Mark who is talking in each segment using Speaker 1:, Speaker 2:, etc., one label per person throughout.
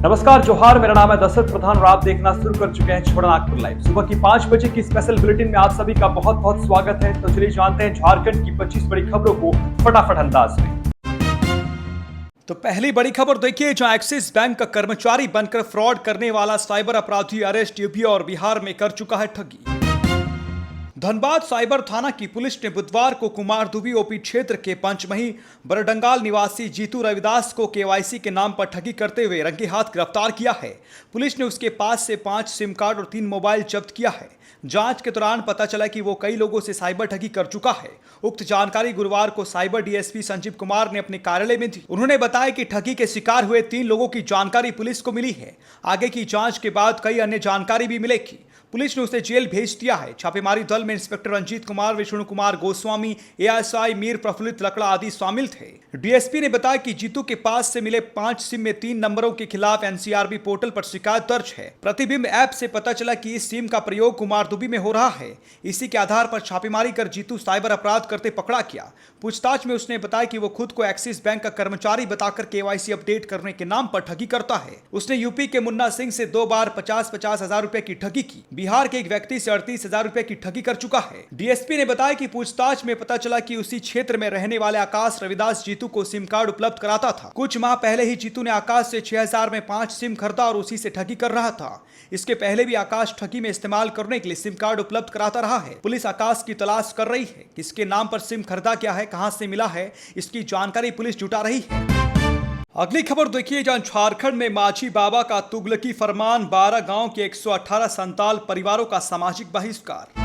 Speaker 1: नमस्कार, जोहार। मेरा नाम है दशरथ प्रधान और आप देखना शुरू कर चुके हैं छोटा नागपुर लाइव। सुबह की 5 बजे की स्पेशल बुलेटिन में आप सभी का बहुत बहुत स्वागत है। तो चलिए जानते हैं झारखंड की 25 बड़ी खबरों को फटाफट अंदाज में। तो पहली बड़ी खबर देखिए, जहां एक्सिस बैंक का कर्मचारी बनकर फ्रॉड करने वाला साइबर अपराधी अरेस्ट यूपी और बिहार में कर चुका है ठगी। धनबाद साइबर थाना की पुलिस ने बुधवार को कुमारदुबी ओपी क्षेत्र के पंचमही बरडंगाल निवासी जीतू रविदास को केवाईसी के नाम पर ठगी करते हुए रंगे हाथ गिरफ्तार किया है। पुलिस ने उसके पास से 5 सिम कार्ड और 3 मोबाइल जब्त किया है। जांच के दौरान पता चला कि वो कई लोगों से साइबर ठगी कर चुका है। उक्त जानकारी गुरुवार को साइबर डीएसपी संजीव कुमार ने अपने कार्यालय में दी। उन्होंने बताया कि ठगी के शिकार हुए 3 लोगों की जानकारी पुलिस को मिली है। आगे की जांच के बाद कई अन्य जानकारी भी मिलेगी। पुलिस ने उसे जेल भेज दिया है। छापेमारी दल में इंस्पेक्टर रंजीत कुमार, विष्णु कुमार गोस्वामी, एएसआई मीर प्रफुल्लित लकड़ा आदि शामिल थे। डीएसपी ने बताया कि जीतू के पास से मिले 5 सिम में 3 नंबरों के खिलाफ एनसीआरबी पोर्टल पर शिकायत दर्ज है। प्रतिबिंब ऐप से पता चला कि इस सिम का प्रयोग कुमारदुबी में हो रहा है। इसी के आधार पर छापेमारी कर जीतू साइबर अपराध करते पकड़ा गया। पूछताछ में उसने बताया कि वो खुद को एक्सिस बैंक का कर्मचारी बताकर केवाईसी अपडेट करने के नाम पर ठगी करता है। उसने यूपी के मुन्ना सिंह से 2 बार 50-50 हजार रुपए की ठगी की। बिहार के एक व्यक्ति से 38,000 रुपए की ठगी कर चुका है। डीएसपी ने बताया कि पूछताछ में पता चला कि उसी क्षेत्र में रहने वाले आकाश रविदास जीतू को सिम कार्ड उपलब्ध कराता था। कुछ माह पहले ही जीतू ने आकाश से 6,000 में 5 सिम खरीदा और उसी से ठगी कर रहा था। इसके पहले भी आकाश ठगी में इस्तेमाल करने के लिए सिम कार्ड उपलब्ध कराता रहा है। पुलिस आकाश की तलाश कर रही है। किसके नाम पर सिम खरीदा क्या है, कहां से मिला है, इसकी जानकारी पुलिस जुटा रही है। अगली खबर देखिए, जहां झारखंड में माझी बाबा का तुगलकी फरमान, 12 गांव के 118 संताल परिवारों का सामाजिक बहिष्कार।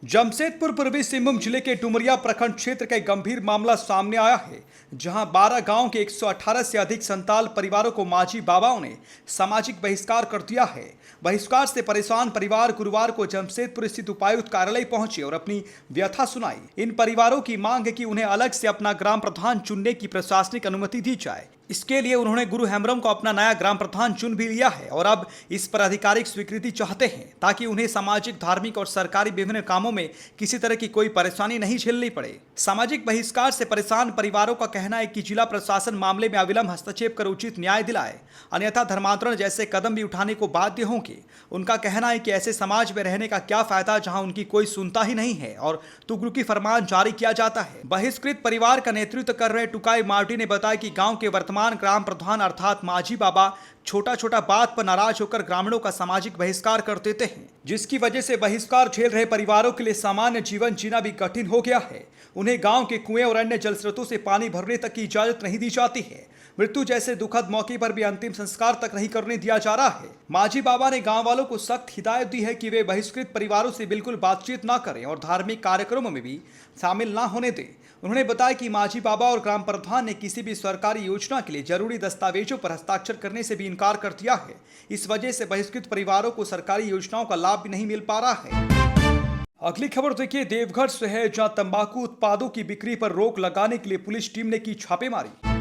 Speaker 1: जमशेदपुर पूर्वी सिंहभूम जिले के डुमरिया प्रखंड क्षेत्र का एक गंभीर मामला सामने आया है, जहां 12 गांव के 118 से अधिक संताल परिवारों को माझी बाबाओं ने सामाजिक बहिष्कार कर दिया है। बहिष्कार से परेशान परिवार गुरुवार को जमशेदपुर स्थित उपायुक्त कार्यालय पहुंचे और अपनी व्यथा सुनाई। इन परिवारों की मांग है कि उन्हें अलग से अपना ग्राम प्रधान चुनने की प्रशासनिक अनुमति दी जाए। इसके लिए उन्होंने गुरु हेम्ब्रम को अपना नया ग्राम प्रधान चुन भी लिया है और अब इस पर आधिकारिक स्वीकृति चाहते हैं, ताकि उन्हें सामाजिक, धार्मिक और सरकारी विभिन्न कामों में किसी तरह की कोई परेशानी नहीं झेलनी पड़े। सामाजिक बहिष्कार से परेशान परिवारों का कहना है कि जिला प्रशासन मामले में अविलंब हस्तक्षेप कर उचित न्याय दिलाए, अन्यथा धर्मांतरण जैसे कदम भी उठाने को बाध्य होंगे। उनका कहना है कि ऐसे समाज में रहने का क्या फायदा जहां उनकी कोई सुनता ही नहीं है और तुगलकी फरमान जारी किया जाता है। बहिष्कृत परिवार का नेतृत्व कर रहे टुकाई मार्टी ने बताया कि गांव के वर्तमान ग्राम प्रधान अर्थात माझी बाबा छोटा छोटा बात पर नाराज होकर ग्रामीणों का सामाजिक बहिष्कार कर देते हैं, जिसकी वजह से बहिष्कार झेल रहे परिवारों के लिए सामान्य जीवन जीना भी कठिन हो गया है। उन्हें गांव के कुएं और अन्य जल स्रोतों से पानी भरने तक की इजाजत नहीं दी जाती है। मृत्यु जैसे दुखद मौके पर भी अंतिम संस्कार तक नहीं करने दिया जा रहा है। माझी बाबा ने गांव वालों को सख्त हिदायत दी है कि वे बहिष्कृत परिवारों से बिल्कुल बातचीत न करें और धार्मिक कार्यक्रमों में भी शामिल न होने दें। उन्होंने बताया कि माझी बाबा और ग्राम प्रधान ने किसी भी सरकारी योजना के लिए जरूरी दस्तावेजों पर हस्ताक्षर करने से भी इनकार कर दिया है। इस वजह से बहिष्कृत परिवारों को सरकारी योजनाओं का लाभ भी नहीं मिल पा रहा है। अगली खबर देखिए, देवघर से है, जहां तंबाकू उत्पादों की बिक्री पर रोक लगाने के लिए पुलिस टीम ने की छापेमारी।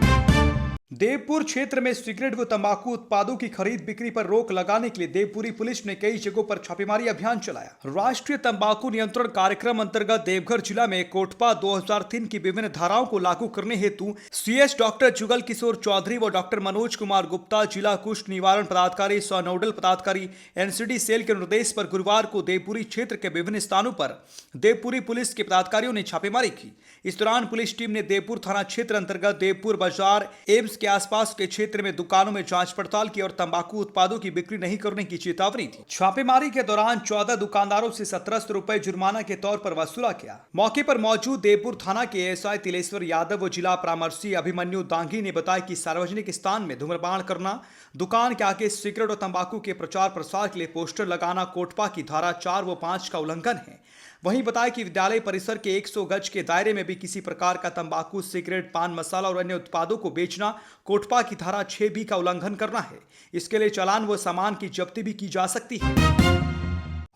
Speaker 1: देवपुर क्षेत्र में सिगरेट व तंबाकू उत्पादों की खरीद बिक्री पर रोक लगाने के लिए देवपुरी पुलिस ने कई जगहों पर छापेमारी अभियान चलाया। राष्ट्रीय तंबाकू नियंत्रण कार्यक्रम अंतर्गत देवघर जिला में कोटपा 2003 की विभिन्न धाराओं को लागू करने हेतु सीएस डॉक्टर जुगल किशोर चौधरी व डॉक्टर मनोज कुमार गुप्ता, जिला कुष्ठ निवारण पदाधिकारी सह नोडल पदाधिकारी एनसीडी सेल के निर्देश पर गुरुवार को देवपुरी क्षेत्र के विभिन्न स्थानों पर देवपुरी पुलिस के पदाधिकारियों ने छापेमारी की। इस दौरान पुलिस टीम ने देवपुर थाना क्षेत्र अंतर्गत देवपुर बाजार, एम्स के आसपास के क्षेत्र में दुकानों में जांच पड़ताल की और तंबाकू उत्पादों की बिक्री नहीं करने की चेतावनी दी। छापेमारी के दौरान 14 दुकानदारों से 1700 रुपए जुर्माना के तौर पर वसूला गया। मौके पर मौजूद देवपुर थाना के एएसआई तिलेश्वर यादव व जिला परामर्शी अभिमन्यु दांगी ने बताया कि सार्वजनिक स्थान में धूम्रपान करना, दुकान के आगे सिगरेट और तंबाकू के प्रचार प्रसार के लिए पोस्टर लगाना कोटपा की धारा 4 व 5 का उल्लंघन है। वहीं बताया कि विद्यालय परिसर के 100 गज के दायरे में भी किसी प्रकार का तंबाकू, सिगरेट, पान मसाला और अन्य उत्पादों को बेचना कोटपा की धारा 6B का उल्लंघन करना है। इसके लिए चालान व सामान की जब्ती भी की जा सकती है।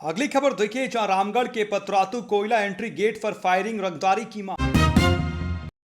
Speaker 1: अगली खबर देखिए, जहां रामगढ़ के पतरातू कोयला एंट्री गेट पर फायरिंग, रंगदारी की मांग।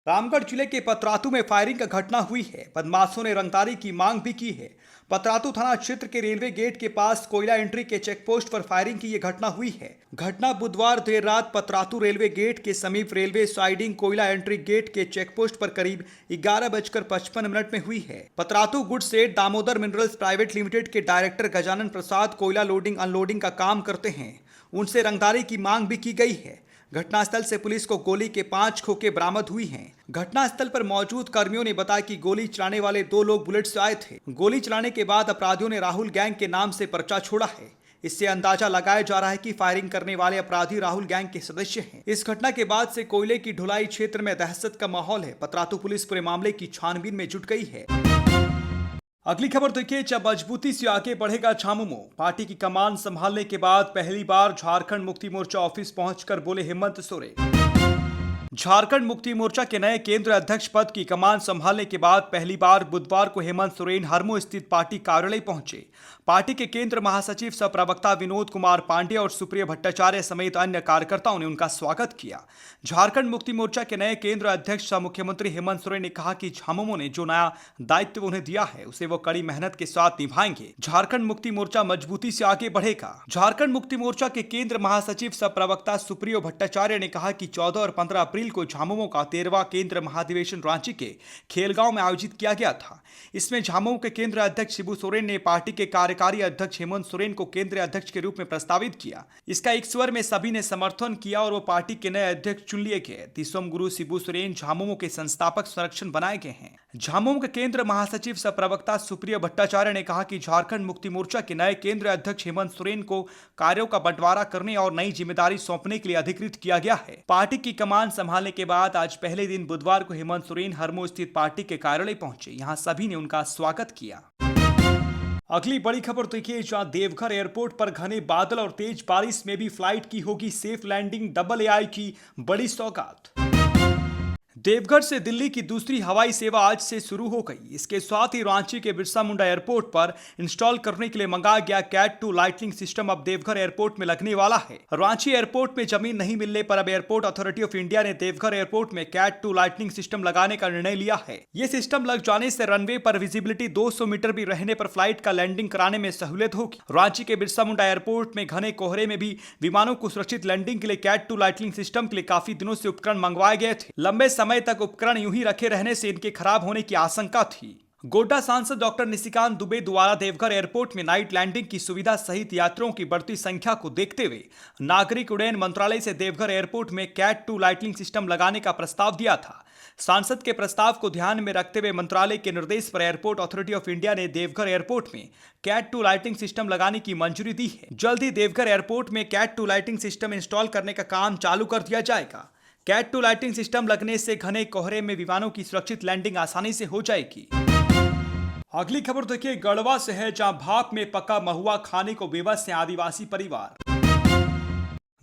Speaker 1: रामगढ़ जिले के पतरातू में फायरिंग का घटना हुई है। बदमाशों ने रंगदारी की मांग भी की है। पतरातू थाना क्षेत्र के रेलवे गेट के पास कोयला एंट्री के चेक पोस्ट पर फायरिंग की यह घटना हुई है। घटना बुधवार देर रात पतरातू रेलवे गेट के समीप रेलवे साइडिंग कोयला एंट्री गेट के चेक पोस्ट पर करीब 11:55 में हुई है। पतरातू गुड सेठ दामोदर मिनरल्स प्राइवेट लिमिटेड के डायरेक्टर गजानन प्रसाद कोयला लोडिंग अनलोडिंग का काम करते हैं। उनसे रंगदारी की मांग भी की गई है। घटनास्थल से पुलिस को गोली के 5 खोखे बरामद हुई हैं। घटनास्थल पर मौजूद कर्मियों ने बताया कि गोली चलाने वाले 2 लोग बुलेट से आए थे। गोली चलाने के बाद अपराधियों ने राहुल गैंग के नाम से पर्चा छोड़ा है। इससे अंदाजा लगाया जा रहा है कि फायरिंग करने वाले अपराधी राहुल गैंग के सदस्य हैं। इस घटना के बाद से कोयले की ढुलाई क्षेत्र में दहशत का माहौल है। पतरातू पुलिस पूरे मामले की छानबीन में जुट गई है। अगली खबर देखिए, जब मजबूती से आगे बढ़ेगा झामुमो। पार्टी की कमान संभालने के बाद पहली बार झारखंड मुक्ति मोर्चा ऑफिस पहुंचकर बोले हेमंत सोरेन। झारखंड मुक्ति मोर्चा के नए केंद्रीय अध्यक्ष पद की कमान संभालने के बाद पहली बार बुधवार को हेमंत सोरेन हरमो स्थित पार्टी कार्यालय पहुंचे। पार्टी के केंद्र महासचिव सह प्रवक्ता विनोद कुमार पांडे और सुप्रिय भट्टाचार्य समेत अन्य कार्यकर्ताओं ने उनका स्वागत किया। झारखंड मुक्ति मोर्चा के नए केंद्रीय अध्यक्ष सह मुख्यमंत्री हेमंत सोरेन ने कहा कि झामुमो ने जो नया दायित्व उन्हें दिया है उसे वो कड़ी मेहनत के साथ निभाएंगे। झारखंड मुक्ति मोर्चा मजबूती से आगे बढ़ेगा। झारखंड मुक्ति मोर्चा के केंद्र महासचिव सह प्रवक्ता सुप्रिय भट्टाचार्य ने कहा कि 14 और 15 अप्रैल को झामुमो का 13वां केंद्र महाधिवेशन रांची के खेलगांव में आयोजित किया गया था। इसमें झामुमो के केंद्रीय अध्यक्ष शिबू सोरेन ने पार्टी के कार्यकारी अध्यक्ष हेमंत सोरेन को केंद्रीय अध्यक्ष के रूप में प्रस्तावित किया। इसका एक स्वर में सभी ने समर्थन किया और वो पार्टी के नए अध्यक्ष चुन लिए गए। 30वें गुरु शिबू सोरेन झामुमो के संस्थापक संरक्षण बनाए गए हैं। झामुमो के केंद्र महासचिव सह प्रवक्ता सुप्रिय भट्टाचार्य ने कहा कि झारखंड मुक्ति मोर्चा के नए केंद्रीय अध्यक्ष हेमंत सोरेन को कार्यों का बंटवारा करने और नई जिम्मेदारी सौंपने के लिए अधिकृत किया गया है। पार्टी की कमान संभालने के बाद आज पहले दिन बुधवार को हेमंत सोरेन हरमो स्थित पार्टी के कार्यालय पहुंचे। यहां सभी ने उनका स्वागत किया। अगली बड़ी खबर देखिए, जहां देवघर एयरपोर्ट पर घने बादल और तेज बारिश में भी फ्लाइट की होगी सेफ लैंडिंग। डबल AI की बड़ी सौगात। देवघर से दिल्ली की दूसरी हवाई सेवा आज से शुरू हो गई। इसके साथ ही रांची के बिरसा मुंडा एयरपोर्ट पर इंस्टॉल करने के लिए मंगाया गया कैट 2 लाइटनिंग सिस्टम अब देवघर एयरपोर्ट में लगने वाला है। रांची एयरपोर्ट में जमीन नहीं मिलने पर अब एयरपोर्ट अथॉरिटी ऑफ इंडिया ने देवघर एयरपोर्ट में कैट 2 लाइटनिंग सिस्टम लगाने का निर्णय लिया है। ये सिस्टम लग जाने से रनवे पर विजिबिलिटी 200 मीटर भी रहने पर फ्लाइट का लैंडिंग कराने में सहूलियत होगी। रांची के बिरसा मुंडा एयरपोर्ट में घने कोहरे में भी विमानों को सुरक्षित लैंडिंग के लिए कैट 2 लाइटनिंग सिस्टम के लिए काफी दिनों से उपकरण मंगवाए गए थे। लंबे समय तक उपकरण यूं ही रखे रहने से इनके खराब होने की आशंका थी। गोड्डा सांसद डॉक्टर निशिकांत दुबे द्वारा देवघर एयरपोर्ट में नाइट लैंडिंग की सुविधा सहित यात्रियों की बढ़ती संख्या को देखते हुए नागरिक उड्डयन मंत्रालय से देवघर एयरपोर्ट में कैट 2 लाइटनिंग सिस्टम लगाने का प्रस्ताव दिया था। सांसद के प्रस्ताव को ध्यान में रखते हुए मंत्रालय के निर्देश पर एयरपोर्ट अथॉरिटी ऑफ इंडिया ने देवघर एयरपोर्ट में कैट 2 लाइटिंग सिस्टम लगाने की मंजूरी दी है। जल्द ही देवघर एयरपोर्ट में कैट 2 लाइटिंग सिस्टम इंस्टॉल करने का काम चालू कर दिया जाएगा। कैट 2 लाइटिंग सिस्टम लगने से घने कोहरे में विमानों की सुरक्षित लैंडिंग आसानी से हो जाएगी। अगली खबर देखिए, गढ़वा से है, जहां भाप में पका महुआ खाने को बेबस है आदिवासी परिवार।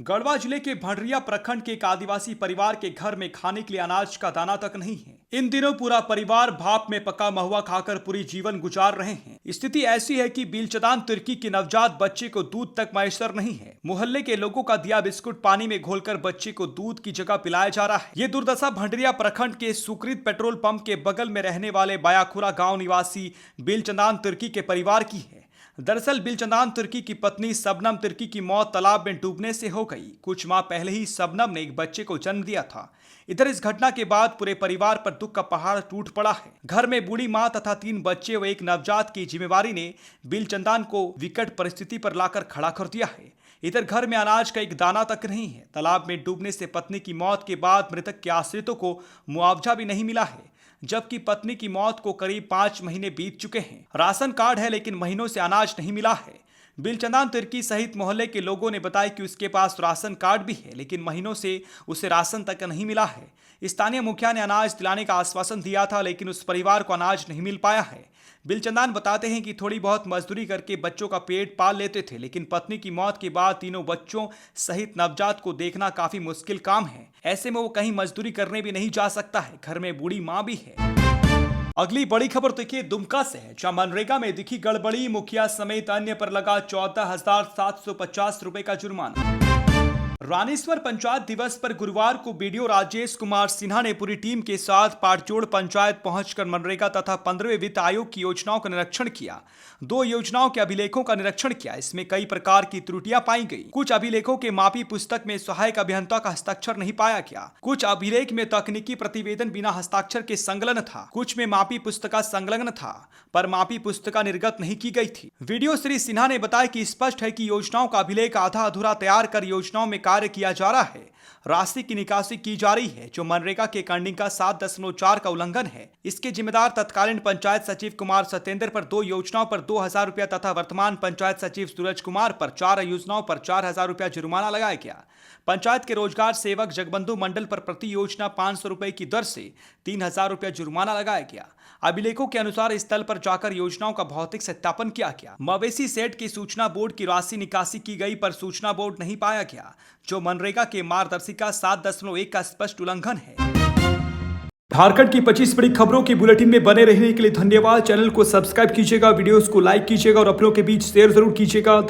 Speaker 1: गढ़वा जिले के भंडरिया प्रखंड के एक आदिवासी परिवार के घर में खाने के लिए अनाज का दाना तक नहीं है। इन दिनों पूरा परिवार भाप में पका महुआ खाकर पूरी जीवन गुजार रहे हैं। स्थिति ऐसी है कि बिलचदान तुर्की के नवजात बच्चे को दूध तक मैसर नहीं है। मोहल्ले के लोगों का दिया बिस्कुट पानी में घोलकर बच्चे को दूध की जगह पिलाया जा रहा है। ये दुर्दशा भंडरिया प्रखंड के सुकृत पेट्रोल पंप के बगल में रहने वाले बायाखुरा गाँव निवासी बिलचदान तुर्की के परिवार की है। दरअसल बिलचंदान तुर्की की पत्नी सबनम तुर्की की मौत तालाब में डूबने से हो गई। कुछ माह पहले ही सबनम ने एक बच्चे को जन्म दिया था। इधर इस घटना के बाद पूरे परिवार पर दुख का पहाड़ टूट पड़ा है। घर में बूढ़ी मां तथा 3 बच्चे व एक नवजात की जिम्मेवारी ने बिलचंदान को विकट परिस्थिति पर लाकर खड़ा कर दिया है। इधर घर में अनाज का एक दाना तक नहीं है। तालाब में डूबने से पत्नी की मौत के बाद मृतक के आश्रितों को मुआवजा भी नहीं मिला है, जबकि पत्नी की मौत को करीब 5 महीने बीत चुके हैं। राशन कार्ड है लेकिन महीनों से अनाज नहीं मिला है। बिलचंदान तुर्की सहित मोहल्ले के लोगों ने बताया कि उसके पास राशन कार्ड भी है लेकिन महीनों से उसे राशन तक नहीं मिला है। स्थानीय मुखिया ने अनाज दिलाने का आश्वासन दिया था लेकिन उस परिवार को अनाज नहीं मिल पाया है। बिलचंदान बताते हैं कि थोड़ी बहुत मजदूरी करके बच्चों का पेट पाल लेते थे, लेकिन पत्नी की मौत के बाद तीनों बच्चों सहित नवजात को देखना काफी मुश्किल काम है। ऐसे में वो कहीं मजदूरी करने भी नहीं जा सकता है। घर में बूढ़ी माँ भी है। अगली बड़ी खबर देखिए दुमका से है, जहां मनरेगा में दिखी गड़बड़ी, मुखिया समेत अन्य पर लगा 14,750 रुपए का जुर्माना। रानीश्वर पंचायत दिवस पर गुरुवार को बीडीओ राजेश कुमार सिन्हा ने पूरी टीम के साथ पाटजोड़ पंचायत पहुंचकर मनरेगा तथा 15वें वित्त आयोग की योजनाओं का निरीक्षण किया। 2 योजनाओं के अभिलेखों का निरीक्षण किया। इसमें कई प्रकार की त्रुटियां पाई गई। कुछ अभिलेखों के मापी पुस्तक में सहायक अभियंता का हस्ताक्षर नहीं पाया गया। कुछ अभिलेख में तकनीकी प्रतिवेदन बिना हस्ताक्षर के संलग्न था। कुछ में मापी पुस्तिका संलग्न था पर मापी पुस्तिका निर्गत नहीं की गई थी। वीडियो श्री सिन्हा ने बताया कि स्पष्ट है कि योजनाओं का अभिलेख आधा अधूरा तैयार कर योजनाओं में कार्य किया जा रहा है। राशि की निकासी की जा रही है जो मनरेगा के कंडिंग 7.4 का उल्लंघन है। इसके जिम्मेदार तत्कालीन पंचायत सचिव कुमार सत्येंद्र पर 2 योजनाओं पर 2000 रुपया तथा वर्तमान पंचायत सचिव सूरज कुमार पर 4 योजनाओं पर 4000 रुपया जुर्माना लगाया गया। पंचायत के रोजगार सेवक जगबंधु मंडल पर प्रति योजना 500 रुपए की दर से 3000 रुपया जुर्माना लगाया गया। अभिलेखों के अनुसार स्थल पर जाकर योजनाओं का भौतिक सत्यापन किया गया। मवेशी सेट की सूचना बोर्ड की राशि निकासी की गई पर सूचना बोर्ड नहीं पाया गया जो मनरेगा के मार्गदर्शिका 7.1 का स्पष्ट उल्लंघन है। झारखंड की 25 बड़ी खबरों की बुलेटिन में बने रहने के लिए धन्यवाद। चैनल को सब्सक्राइब कीजिएगा, वीडियोस को लाइक कीजिएगा और अपनों के बीच शेयर जरूर कीजिएगा।